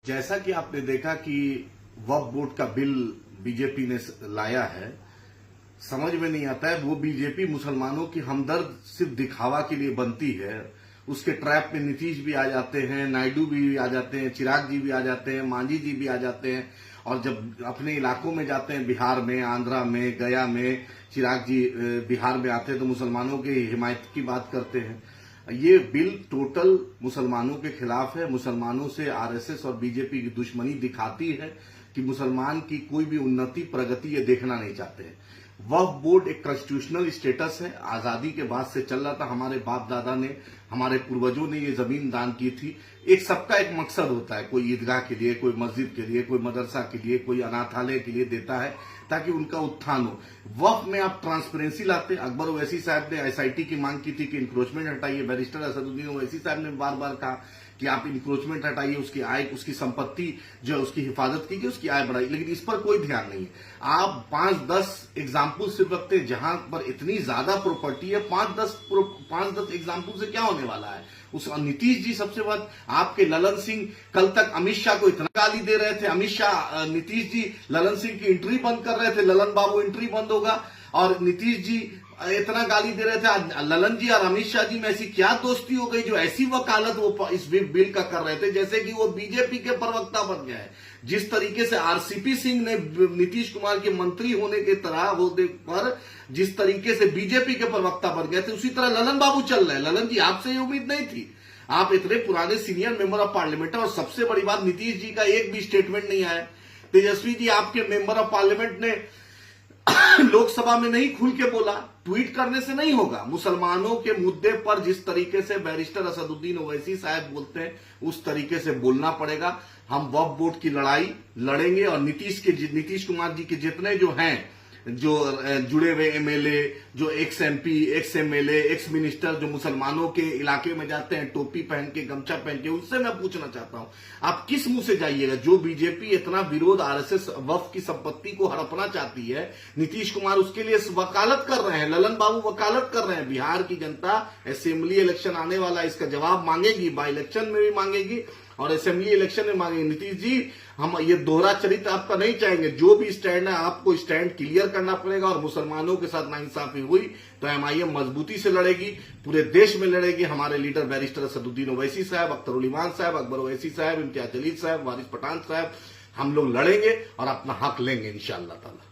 जैसा कि आपने देखा कि वक्फ बोर्ड का बिल बीजेपी ने लाया है, समझ में नहीं आता है वो बीजेपी मुसलमानों की हमदर्द सिर्फ दिखावा के लिए बनती है। उसके ट्रैप में नीतीश भी आ जाते हैं, नायडू भी आ जाते हैं, चिराग जी भी आ जाते हैं, मांझी जी भी आ जाते हैं। और जब अपने इलाकों में जाते हैं, बिहार में, आंध्रा में, गया में, चिराग जी बिहार में आते हैं तो मुसलमानों की हिमायत की बात करते हैं। ये बिल टोटल मुसलमानों के खिलाफ है। मुसलमानों से आरएसएस और बीजेपी की दुश्मनी दिखाती है कि मुसलमान की कोई भी उन्नति प्रगति ये देखना नहीं चाहते हैं। वक्फ बोर्ड एक कॉन्स्टिट्यूशनल स्टेटस है, आजादी के बाद से चल रहा था। हमारे बाप दादा ने, हमारे पूर्वजों ने ये जमीन दान की थी। एक सबका एक मकसद होता है, कोई ईदगाह के लिए, कोई मस्जिद के लिए, कोई मदरसा के लिए, कोई अनाथालय के लिए देता है ताकि उनका उत्थान हो। वक्फ में आप ट्रांसपेरेंसी लाते। अकबर ओवैसी साहब ने एसआईटी की मांग की थी कि इंक्रोचमेंट हटाइए। बैरिस्टर असदुद्दीन ओवैसी साहब ने बार बार कहा कि आप इंक्रोचमेंट हटाइए, उसकी आय, उसकी संपत्ति जो है उसकी हिफाजत कीजिए, उसकी आय बढ़ाइए, लेकिन इस पर कोई ध्यान नहीं है। आप 5-10 एग्जाम्पल सिर्फ रखते हैं जहां पर इतनी ज्यादा प्रॉपर्टी है। 5-10 एग्जाम्पल से क्या होने वाला है? उस नीतीश जी सबसे बात, आपके ललन सिंह कल तक अमित शाह को इतना गाली दे रहे थे। अमित शाह, नीतीश जी ललन सिंह की एंट्री बंद कर रहे थे, ललन बाबू एंट्री बंद होगा, और नीतीश जी इतना गाली दे रहे थे। आज ललन जी और अमित शाह जी में ऐसी क्या दोस्ती हो गई जो ऐसी वकालत वो इस बिल का कर रहे थे जैसे कि वो बीजेपी के प्रवक्ता बन गए हैं। जिस तरीके से आरसीपी सिंह ने नीतीश कुमार के मंत्री होने के तरह होने पर जिस तरीके से बीजेपी के प्रवक्ता बन गए थे, उसी तरह ललन बाबू चल रहे हैं। ललन जी, आपसे ये उम्मीद नहीं थी। आप इतने पुराने सीनियर मेंबर ऑफ पार्लियामेंट है, और सबसे बड़ी बात, नीतीश जी का एक भी स्टेटमेंट नहीं आया। तेजस्वी जी, आपके मेंबर ऑफ पार्लियामेंट ने लोकसभा में नहीं खुल के बोला। ट्वीट करने से नहीं होगा। मुसलमानों के मुद्दे पर जिस तरीके से बैरिस्टर असदुद्दीन ओवैसी साहब बोलते हैं उस तरीके से बोलना पड़ेगा। हम वक्फ बोर्ड की लड़ाई लड़ेंगे, और नीतीश कुमार जी के जितने जो हैं, जो जुड़े हुए एमएलए, जो x MP, ex MLA, ex minister जो मुसलमानों के इलाके में जाते हैं टोपी पहन के, गमछा पहन के, उससे मैं पूछना चाहता हूं आप किस मुंह से जाइएगा? जो बीजेपी इतना विरोध आरएसएस वक्फ की संपत्ति को हड़पना चाहती है, नीतीश कुमार उसके लिए वकालत कर रहे हैं, ललन बाबू वकालत कर रहे हैं। बिहार की जनता असेंबली इलेक्शन आने वाला, इसका जवाब मांगेगी, बाई इलेक्शन में भी मांगेगी और असेंबली इलेक्शन में मांगेंगे। नीतीश जी, हम ये दोहरा चरित्र आपका नहीं चाहेंगे। जो भी स्टैंड है आपको स्टैंड क्लियर करना पड़ेगा, और मुसलमानों के साथ नाइंसाफी हुई तो एमआईएम मजबूती से लड़ेगी, पूरे देश में लड़ेगी। हमारे लीडर बैरिस्टर असदुद्दीन ओवैसी साहब, अख्तर उल इमान साहब, अकबर ओवैसी साहब, इम्तियाज जलील साहब, वारिस पठान साहब, हम लोग लड़ेंगे और अपना हक लेंगे इंशाअल्लाह ताला।